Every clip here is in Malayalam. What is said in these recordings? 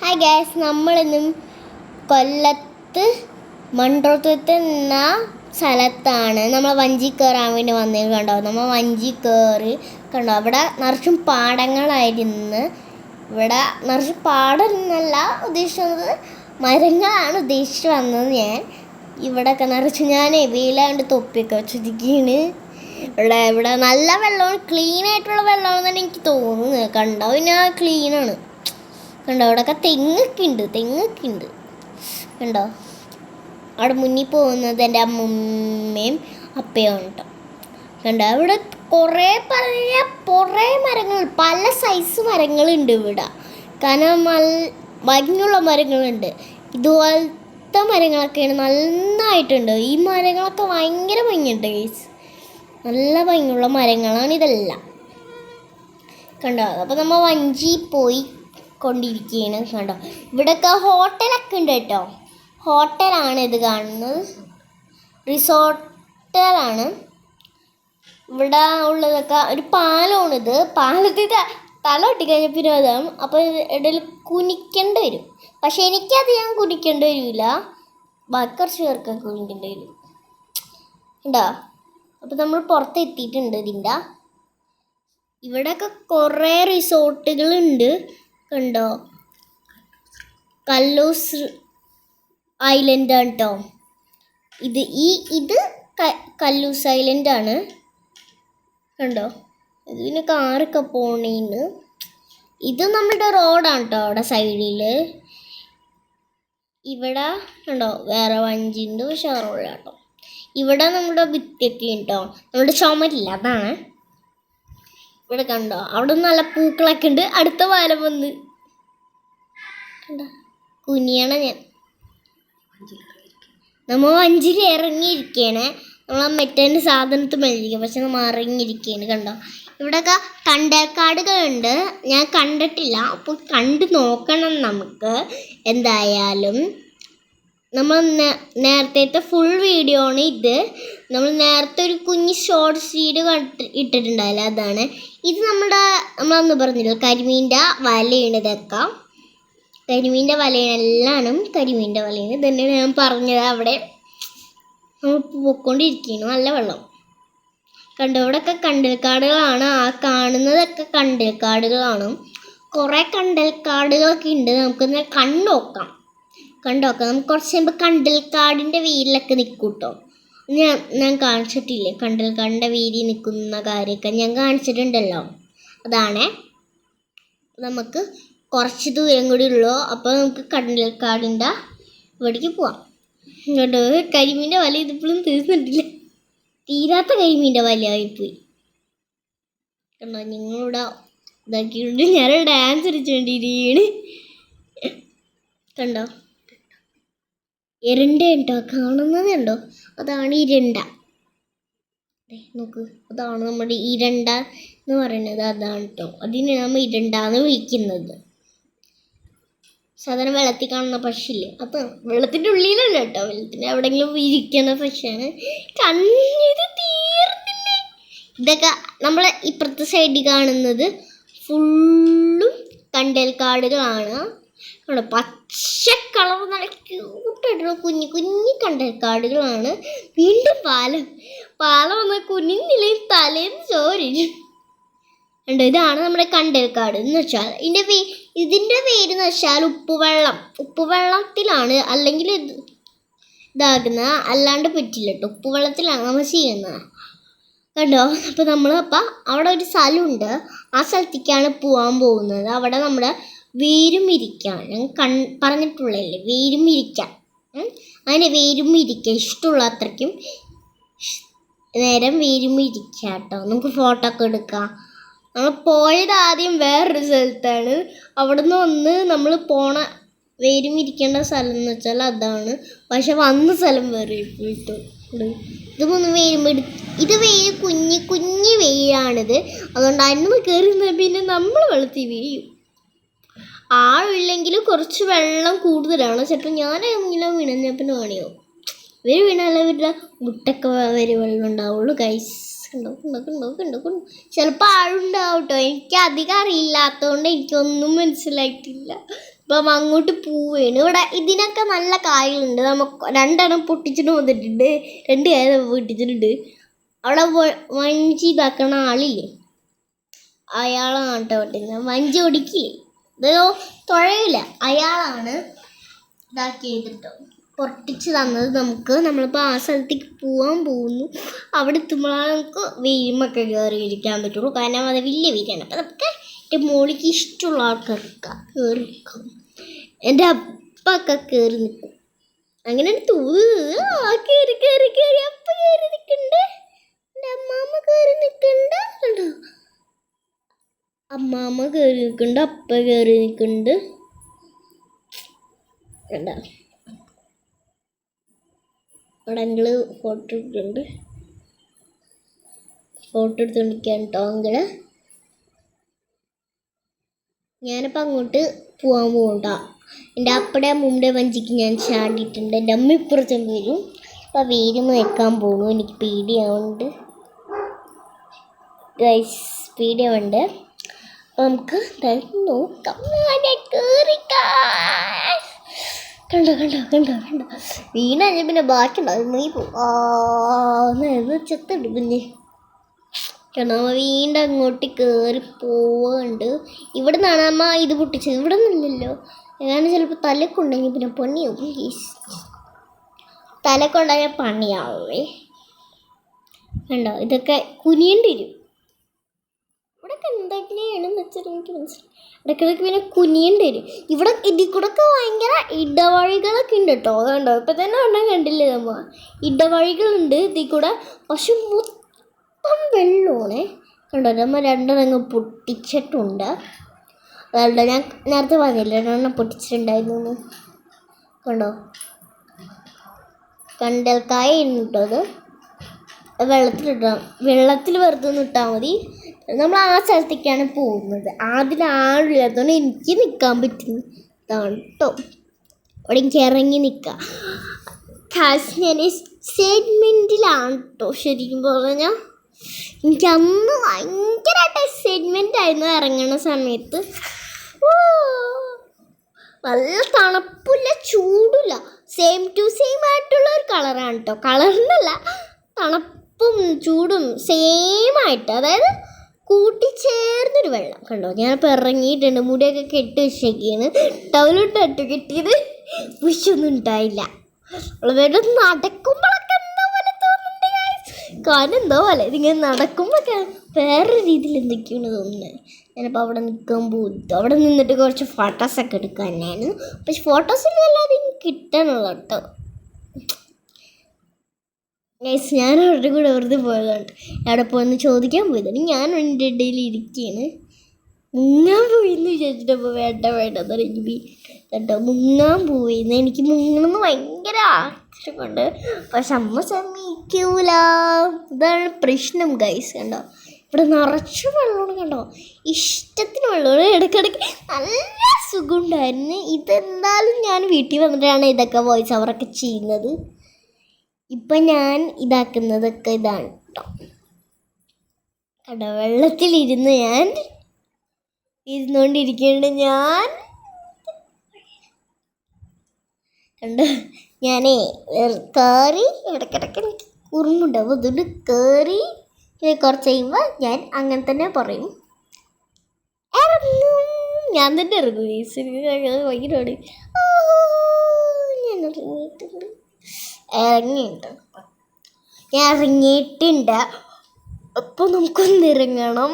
ഹായ് ഗ്യാസ്, നമ്മളിന്നും കൊല്ലത്ത് മൺട്രോത്തുരുത്ത് എന്ന സ്ഥലത്താണ് നമ്മൾ വഞ്ചി കയറാൻ വേണ്ടി വന്നത്. കണ്ടോ, നമ്മൾ വഞ്ചി കയറി. കണ്ടോ, അവിടെ നിറച്ചും പാടങ്ങളായിരുന്നു. ഇവിടെ നിറച്ചും പാടമെന്നല്ല ഉദ്ദേശിക്കുന്നത്, മരങ്ങളാണ് ഉദ്ദേശിച്ച് വന്നത്. ഇവിടെയൊക്കെ നിറച്ച് ഞാൻ വെയിലാണ്ട് തൊപ്പിയൊക്കെ വെച്ചിരിക്കുകയാണ്. ഇവിടെ നല്ല വെള്ളമാണ്, ക്ലീനായിട്ടുള്ള വെള്ളമാണെന്നാണ് എനിക്ക് തോന്നുന്നത്. കണ്ടോ, പിന്നെ ക്ലീനാണ്. കണ്ടോ, അവിടെയൊക്കെ തെങ്ങൊക്കെ ഉണ്ട്. കണ്ടോ, അവിടെ മുന്നിൽ പോകുന്നത് എൻ്റെ അമ്മൂമ്മയും അപ്പയും കേട്ടോ. കണ്ടോ, ഇവിടെ കുറേ മരങ്ങൾ, പല സൈസ് മരങ്ങളുണ്ട് ഇവിടെ. കാരണം ഭംഗിയുള്ള മരങ്ങളുണ്ട്. ഇതുപോലത്തെ മരങ്ങളൊക്കെയാണ് നന്നായിട്ടുണ്ട്. ഈ മരങ്ങളൊക്കെ ഭയങ്കര ഭംഗിയുണ്ട് ഗൈസ്. നല്ല ഭംഗിയുള്ള മരങ്ങളാണ് ഇതെല്ലാം. കണ്ടോ, അപ്പോൾ നമ്മൾ വഞ്ചി പോയി കൊണ്ടിരിക്കുകയാണ്. കണ്ടോ, ഇവിടെയൊക്കെ ഹോട്ടലൊക്കെ ഉണ്ട് കേട്ടോ. ഹോട്ടലാണ് ഇത് കാണുന്നത്, റിസോർട്ടിലാണ്. ഇവിടെ ഉള്ളതൊക്കെ ഒരു പാലമാണിത്. പാലത്തിൽ തല ഒട്ടിക്കഴിഞ്ഞ പിന്നെ അതാണ്. അപ്പോൾ ഇടയിൽ കുനിക്കേണ്ടി വരും. പക്ഷെ എനിക്കത് ഞാൻ കുനിക്കേണ്ടി വരില്ല, ബാക്കി കുറച്ച് പേർക്കൊക്കെ കുനിക്കേണ്ടി വരും. ഉണ്ടോ, അപ്പോൾ നമ്മൾ പുറത്തെത്തിയിട്ടുണ്ട് ഇതിൻ്റെ. ഇവിടെയൊക്കെ കുറേ റിസോർട്ടുകളുണ്ട്. കണ്ടോ, കല്ലൂസ് ഐലൻഡാണ് കേട്ടോ ഇത് കല്ലൂസ് ഐലൻഡാണ്. കണ്ടോ, ഇതിന് കാറൊക്കെ പോണേന്ന്. ഇത് നമ്മുടെ റോഡാണ് കേട്ടോ. അവിടെ സൈഡിൽ ഇവിടെ കണ്ടോ വേറെ വഞ്ചിയുണ്ട്, പക്ഷേ റോഡാണ് കേട്ടോ. ഇവിടെ നമ്മുടെ ഭിത്തിയൊക്കെ ഉണ്ടോ, നമ്മുടെ ചുമരില്ല, അതാണ്. ഇവിടെ കണ്ടോ, അവിടെ നല്ല പൂക്കളൊക്കെ ഉണ്ട്. അടുത്ത പാലം വന്ന് കണ്ടോ, കുനിയണം ഞാൻ. നമ്മൾ വഞ്ചിയിൽ ഇറങ്ങിയിരിക്കുകയാണ്. നമ്മൾ മറ്റേൻ്റെ സാധനത്ത് മേടിക്കുക, പക്ഷെ നമ്മൾ ഇറങ്ങിയിരിക്കുകയാണ്. കണ്ടോ, ഇവിടെയൊക്കെ കണ്ടൽക്കാടുകളുണ്ട്. ഞാൻ കണ്ടിട്ടില്ല, അപ്പോൾ കണ്ടു നോക്കണം നമുക്ക്. എന്തായാലും നമ്മൾ നേരത്തെ ഫുൾ വീഡിയോ ആണ് ഇത്. നമ്മൾ നേരത്തെ ഒരു കുഞ്ഞ് ഷോർട്സ് വീഡിയോ ഇട്ടിട്ടുണ്ടായില്ല, അതാണ് ഇത്. നമ്മളന്ന് പറഞ്ഞില്ല, കരിമീൻ്റെ വലയാണ് ഇതൊക്കെ. കരിമീൻ്റെ വലയാണ്, എല്ലാവരും കരിമീൻ്റെ വലയാണ്. ഇതന്നെയാണ് ഞാൻ പറഞ്ഞത്. അവിടെ നമ്മൾ പോയിക്കൊണ്ടിരിക്കുകയാണ്, നല്ല വെള്ളം. കണ്ടോ, ഇവിടെയൊക്കെ കണ്ടൽക്കാടുകളാണ്. ആ കാണുന്നതൊക്കെ കണ്ടൽക്കാടുകളാണ്. കുറേ കണ്ടൽക്കാടുകളൊക്കെ ഉണ്ട്. നമുക്കൊന്ന് കണ്ടോക്കാം. നമുക്ക് കുറച്ച് കഴിയുമ്പോൾ കണ്ടൽക്കാടിൻ്റെ വീരിലൊക്കെ നിൽക്കും കേട്ടോ. ഞാൻ കാണിച്ചിട്ടില്ലേ കണ്ടൽക്കാടിൻ്റെ വീരി നിൽക്കുന്ന കാര്യമൊക്കെ ഞാൻ കാണിച്ചിട്ടുണ്ടല്ലോ. അതാണ്. നമുക്ക് കുറച്ച് ദൂരം കൂടി ഉള്ളൂ, അപ്പോൾ നമുക്ക് കണ്ടൽക്കാടിൻ്റെ ഇവിടേക്ക് പോവാം. കേട്ടോ, കരിമീൻ്റെ വല ഇതിപ്പോഴും തീർന്നിട്ടില്ല. തീരാത്ത കരിമീൻ്റെ വലയായിപ്പോയി. കണ്ടോ, നിങ്ങളിവിടെ ഇതാക്കിയിട്ടുണ്ട്. ഞാൻ ഡാൻസ് കളിച്ചുകൊണ്ടിരിക്കുകയാണ്. കണ്ടോ, എരണ്ട ഉണ്ടോ, കാണുന്നത് കണ്ടോ, അതാണ് ഇരണ്ട. നോക്ക്, അതാണ് നമ്മുടെ ഇരണ്ട എന്ന് പറയുന്നത്. അതാണ് കേട്ടോ, അതിനെ നമ്മൾ ഇരണ്ടാന്ന് വിളിക്കുന്നത്. സാധാരണ വെള്ളത്തിൽ കാണുന്ന പക്ഷിയില്ലേ, അത് വെള്ളത്തിൻ്റെ ഉള്ളിലല്ല കേട്ടോ, വെള്ളത്തിൻ്റെ എവിടെയെങ്കിലും ഇരിക്കുന്ന പക്ഷിയാണ്. കണ്ണിത് തീർന്നില്ലേ. ഇതൊക്കെ നമ്മളെ ഇപ്പുറത്തെ സൈഡിൽ കാണുന്നത് ഫുള്ളും കണ്ടൽക്കാടുകളാണ്. പച്ച കളർ നല്ല ക്യൂട്ടായിട്ടുള്ള കുഞ്ഞു കണ്ടൽക്കാടുകളാണ്. വീണ്ടും പാലം വന്ന കുഞ്ഞിനിലയും തലേന്ന് ചോരിച്ചു. ഉണ്ട്, ഇതാണ് നമ്മുടെ കണ്ടൽക്കാട് എന്ന് വെച്ചാൽ. ഇതിൻ്റെ പേരെന്ന് വെച്ചാൽ ഉപ്പുവെള്ളത്തിലാണ് അല്ലെങ്കിൽ ഇതാകുന്ന, അല്ലാണ്ട് പറ്റില്ല കേട്ടോ. ഉപ്പുവെള്ളത്തിലാണ് നമ്മൾ ചെയ്യുന്നത്. കണ്ടോ, അപ്പോൾ അവിടെ ഒരു സ്ഥലമുണ്ട്. ആ സ്ഥലത്തേക്കാണ് പോകാൻ പോകുന്നത്. അവിടെ നമ്മുടെ വേരുമിരിക്കാൻ ഞാൻ പറഞ്ഞിട്ടുള്ളതല്ലേ, വേരുമിരിക്കാൻ. അങ്ങനെ വേരുമിരിക്കുക ഇഷ്ടമുള്ള അത്രയ്ക്കും നേരം വേരുമിരിക്കുക കേട്ടോ. നമുക്ക് ഫോട്ടോ ഒക്കെ എടുക്കാം. നമ്മൾ പോയത് ആദ്യം വേറൊരു സ്ഥലത്താണ്. അവിടെ നിന്ന് വന്ന് നമ്മൾ വേരുമിരിക്കേണ്ട സ്ഥലം എന്ന് വെച്ചാൽ അതാണ്. പക്ഷെ വന്ന സ്ഥലം വേറെ പോയിട്ട് ഇത് വേര് കുഞ്ഞി വേരാണിത്. അതുകൊണ്ട് അതിന് കയറുന്ന പിന്നെ നമ്മൾ വെള്ളത്തിൽ വീഴും. ആളില്ലെങ്കിൽ കുറച്ച് വെള്ളം കൂടുതലാണ്. ചിലപ്പോൾ ഞാനെങ്കിലും വീണഞ്ഞപ്പിന് കാണിയോ, ഇവർ വീണാലും ഇവരുടെ മുട്ടൊക്കെ വരെ വെള്ളം ഉണ്ടാവുള്ളൂ ഗൈസ്. കണ്ടോ, ചിലപ്പോൾ ആളുണ്ടാവും കേട്ടോ. എനിക്ക് അധികം അറിയില്ലാത്തതുകൊണ്ട് എനിക്കൊന്നും മനസ്സിലായിട്ടില്ല. ഇപ്പം അങ്ങോട്ട് പോവുകയാണ്. ഇവിടെ ഇതിനൊക്കെ നല്ല കായലുണ്ട്. നമുക്ക് 2 പൊട്ടിച്ചിട്ട് വന്നിട്ടുണ്ട്. 2 കായ പൊട്ടിച്ചിട്ടുണ്ട്. അവിടെ വഞ്ചി ഇതാക്കണ ആളില്ലേ, അയാളാണ് കേട്ടോ പൊട്ടിക്കുന്നത്. വഞ്ചി ഒടിക്കില്ലേ, ഇതോ തുഴയില്ല, അയാളാണ് ഇതാക്കിയത് കേട്ടോ, പൊട്ടിച്ച് തന്നത് നമുക്ക്. നമ്മളിപ്പോൾ ആ സ്ഥലത്തേക്ക് പോകാൻ പോകുന്നു. അവിടെ എത്തുമ്പോഴാണ് നമുക്ക് വീമൊക്കെ കയറി ഇരിക്കാൻ പറ്റുള്ളൂ. കാരണം അത് വലിയ വീരാണ്. അപ്പം നമുക്ക് എൻ്റെ മോളിക്ക് ഇഷ്ടമുള്ള ആൾക്കാർക്ക് കയറി നിൽക്കും. എൻ്റെ അപ്പൊക്കെ കയറി നിൽക്കും. അങ്ങനെ കയറി കയറി കയറി അപ്പ കയറി നിൽക്കണ്ട്, എൻ്റെ അമ്മാമ്മ കയറി നിൽക്കണ്ട് കണ്ടോ, അമ്മാമ്മ കയറി നിൽക്കുന്നുണ്ട്, അപ്പ കയറി നിൽക്കുന്നുണ്ട് കണ്ടോ. അവിടെ അങ്കിള് ഫോട്ടോ എടുക്കുന്നുണ്ട്, ഫോട്ടോ എടുത്തുകൊണ്ടിരിക്കുകയാണ് കേട്ടോ അങ്കിള്. ഞാനിപ്പോൾ അങ്ങോട്ട് പോകാൻ പോകണ്ട. എൻ്റെ അപ്പടെ മുമ്പേ വഞ്ചിക്ക് ഞാൻ ചാടിയിട്ടുണ്ട്. എൻ്റെ അമ്മ ഇപ്പുറത്തും വരും. അപ്പോൾ വീരുന്ന് വെക്കാൻ പോകുന്നു. എനിക്ക് പേടിയാവുന്നുണ്ട് ഗൈസ്, പേടിയാവുന്നുണ്ട്. അപ്പോൾ നമുക്ക് നോക്കാം. കണ്ടോ കണ്ടോ കണ്ടോ കണ്ടോ, വീണ പിന്നെ ബാക്കി ഉണ്ടാവും. നീ ചെത്തുണ്ട് പിന്നെ കാരണം വീണ്ടും അങ്ങോട്ട് കയറി പോവുന്നുണ്ട്. ഇവിടെ നിന്നാണ് അമ്മ ഇത് പൊട്ടിച്ചത്, ഇവിടെ നിന്നില്ലല്ലോ. ഞാൻ ചിലപ്പോൾ തലക്കുണ്ടെങ്കിൽ പിന്നെ പണിയാവും. തലക്കുണ്ടായാൽ പണിയാവേ. കണ്ടോ, ഇതൊക്കെ കുനിയേണ്ടി വരും. ഇവിടെയൊക്കെ എന്തൊക്കെയാണെന്ന് വെച്ചാൽ എനിക്ക് മനസ്സിലായി. ഇടയ്ക്കിടയ്ക്ക് പിന്നെ കുനിയേണ്ടി വരും. ഇവിടെ ഇതിൽ കൂടെ ഒക്കെ ഭയങ്കര ഇടവഴികളൊക്കെ ഉണ്ട് കേട്ടോ. കണ്ടോ, ഇപ്പം തന്നെ ഒന്നും കണ്ടില്ലേ നമ്മ, ഇടവഴികളുണ്ട് ഇതിൽ കൂടെ. പക്ഷെ മൊത്തം വെള്ളമാണ് കണ്ടോ. നമ്മൾ 2 പൊട്ടിച്ചിട്ടുണ്ട്. അതുകൊണ്ട് ഞാൻ നേരത്തെ പറഞ്ഞില്ല 2 പൊട്ടിച്ചിട്ടുണ്ടായിരുന്നു കണ്ടോ. കണ്ടൽക്കായ കേട്ടോ, അത് വെള്ളത്തിൽ വെറുതെ ഇട്ടാൽ മതി. നമ്മൾ ആ സ്ഥലത്തേക്കാണ് പോകുന്നത്. ആദ്യം ആളില്ലാത്തതുകൊണ്ട് എനിക്ക് നിൽക്കാൻ പറ്റുന്നതാണ് കേട്ടോ. അവിടെ എനിക്ക് ഇറങ്ങി നിൽക്കാം. ഞാൻ എക്സൈറ്റ്മെൻറ്റിലാണ് കേട്ടോ. ശരിക്കും പറഞ്ഞാൽ എനിക്ക് അന്ന് ഭയങ്കരമായിട്ട് എക്സൈറ്റ്മെൻ്റ് ആയിരുന്നു ഇറങ്ങുന്ന സമയത്ത്. നല്ല തണുപ്പില്ല ചൂടില്ല, സെയിം ടു സെയിം ആയിട്ടുള്ള ഒരു കളറാണ് കേട്ടോ. കളറിനല്ല, തണുപ്പും ചൂടും സെയിം ആയിട്ട്, അതായത് കൂട്ടിച്ചേർന്നൊരു വെള്ളം കണ്ടോ. ഞാനിപ്പോൾ ഇറങ്ങിയിട്ടുണ്ട്, മുടിയൊക്കെ കെട്ടി വെച്ചേക്കാണ്. ടവലിട്ട് കെട്ടിയത് വിഷൊന്നും ഉണ്ടായില്ല. വെറുതെ നടക്കുമ്പോഴൊക്കെ എന്താ പോലെ തോന്നുന്നുണ്ട്, കാരണം എന്തോ പോലെ ഇതിങ്ങനെ നടക്കുമ്പോഴൊക്കെ വേറെ രീതിയിൽ എന്തൊക്കെയാണ് തോന്നുന്നത്. ഞാനിപ്പോൾ അവിടെ നിൽക്കാൻ പോകുന്നു. അവിടെ നിന്നിട്ട് കുറച്ച് ഫോട്ടോസൊക്കെ എടുക്കാൻ തന്നെയാണ്. പക്ഷെ ഫോട്ടോസൊന്നും അല്ലാതെ എനിക്ക് കിട്ടണല്ലോ കേട്ടോ ഗൈസ്. ഞാൻ അവരുടെ കൂടെ വെറുതെ പോയതാണ്. അവിടെ പോയെന്ന് ചോദിക്കാൻ പോയതാണ്. ഞാൻ എൻ്റെ ഇടയിൽ ഇരിക്കുകയാണ്. മുങ്ങാൻ പോയിന്ന് വിചാരിച്ചിട്ടപ്പോൾ വേണ്ടെന്ന് എനിക്ക് കേട്ടോ. മുങ്ങാൻ പോയിന്ന്, എനിക്ക് മുങ്ങണമെന്ന് ഭയങ്കര ആഗ്രഹമുണ്ട്. പക്ഷെ അമ്മ സമ്മതിക്കൂല. ഇതാണ് പ്രശ്നം ഗൈസ്. കണ്ടോ, ഇവിടെ നിറച്ച് വെള്ളമാണ് കണ്ടോ, ഇഷ്ടത്തിന് വെള്ളമാണ്. ഇടയ്ക്കിടയ്ക്ക് നല്ല സുഖമുണ്ടായിരുന്നു. ഇതെന്തായാലും ഞാൻ വീട്ടിൽ വന്നിട്ടാണ് ഇതൊക്കെ വോയിസ് ഓവറൊക്കെ ചെയ്യുന്നത്. ഇപ്പം ഞാൻ ഇതാക്കുന്നതൊക്കെ ഇതാണ് കേട്ടോ. കണ്ടോ, വെള്ളത്തിലിരുന്ന് ഞാൻ ഇരുന്നുകൊണ്ടിരിക്കുന്നുണ്ട്. ഞാൻ കണ്ടോ, ഞാനേ കയറി ഇടയ്ക്കിടയ്ക്ക് എനിക്ക് കുറുമ്പുണ്ടാവും. അതുകൊണ്ട് കയറി കുറച്ച് കഴിയുമ്പോൾ ഞാൻ അങ്ങനെ തന്നെ പറയും ഇറങ്ങും. ഞാൻ തന്നെ ഇറങ്ങും. ഭയങ്കരമാണ്. ഞാൻ ഇറങ്ങിയിട്ടുണ്ട്. അപ്പോൾ നമുക്കൊന്ന് ഇറങ്ങണം.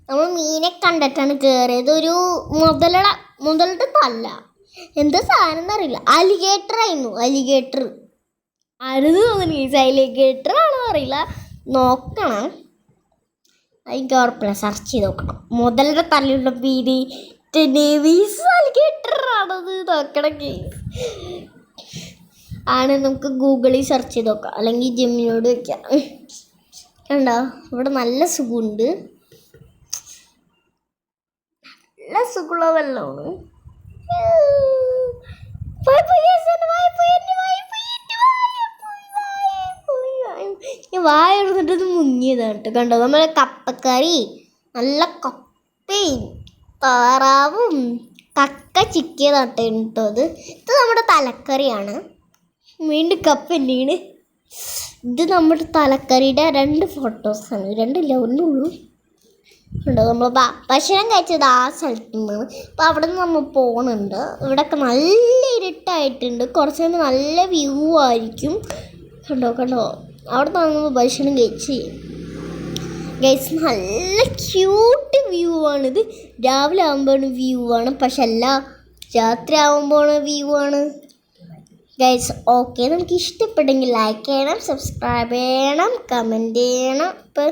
നമ്മൾ മീനെ കണ്ടിട്ടാണ് കയറിയത്. ഒരു മുതലുടെ തല്ല, എന്താ സാധനം എന്നറിയില്ല. അലിഗേറ്റർ ആയിരുന്നു. അലിഗേറ്റർ ആരെന്ന് തോന്നുന്നു ഗൈസ്. അലിഗേറ്റർ ആണോ അറിയില്ല, നോക്കണം. എനിക്ക് ഉറപ്പില്ല, സെർച്ച് ചെയ്ത് നോക്കണം. മുതലുടെ തല്ലുള്ള പീരി നേവീസ് അലിഗേറ്റർ ആണത് നോക്കണം ഗൈസ്. ആണ്, നമുക്ക് ഗൂഗിളിൽ സെർച്ച് ചെയ്ത് നോക്കാം, അല്ലെങ്കിൽ ജെമിനിയോട് വയ്ക്കാം. കണ്ടോ, ഇവിടെ നല്ല സുഖമുണ്ട്, നല്ല സുഖമുള്ള വെള്ളമാണ്. ഞാൻ വായ എടുത്തിട്ട് മുങ്ങിയതാണ് കേട്ടോ. കണ്ടോ, നമ്മളെ കപ്പക്കറി, നല്ല കപ്പയും താറാവും കക്ക ചിക്കിയതാട്ടോ കേട്ടോ ഇത് നമ്മുടെ തലക്കറിയാണ്. വീണ്ടും കപ്പന്നെയാണ്. ഇത് നമ്മുടെ തലക്കറിയുടെ 2 ഫോട്ടോസാണ്. 2 ഇല്ല, 1 ഉള്ളൂ. ഉണ്ടോ നമ്മൾ ഭക്ഷണം കഴിച്ചത് ആ സ്ഥലത്ത് നിന്നാണ്. അപ്പോൾ അവിടെ നിന്ന് നമ്മൾ പോകുന്നുണ്ട്. ഇവിടെയൊക്കെ നല്ല ഇരുട്ടായിട്ടുണ്ട്. കുറച്ച് നേരം നല്ല വ്യൂ ആയിരിക്കും. കണ്ടോ അവിടെ നിന്ന് നമ്മൾ ഭക്ഷണം കഴിച്ച് ഗൈസ് നല്ല ക്യൂട്ട് വ്യൂ ആണിത്. രാവിലെ ആകുമ്പോൾ വ്യൂ ആണ്, പക്ഷെ അല്ല രാത്രി ആകുമ്പോൾ വ്യൂ ആണ് ഗൈസ്. ഓക്കെ, നമുക്ക് ഇഷ്ടപ്പെട്ടെങ്കിൽ ലൈക്ക് ചെയ്യണം, സബ്സ്ക്രൈബ് ചെയ്യണം, കമൻറ്റ് ചെയ്യണം. ഇപ്പം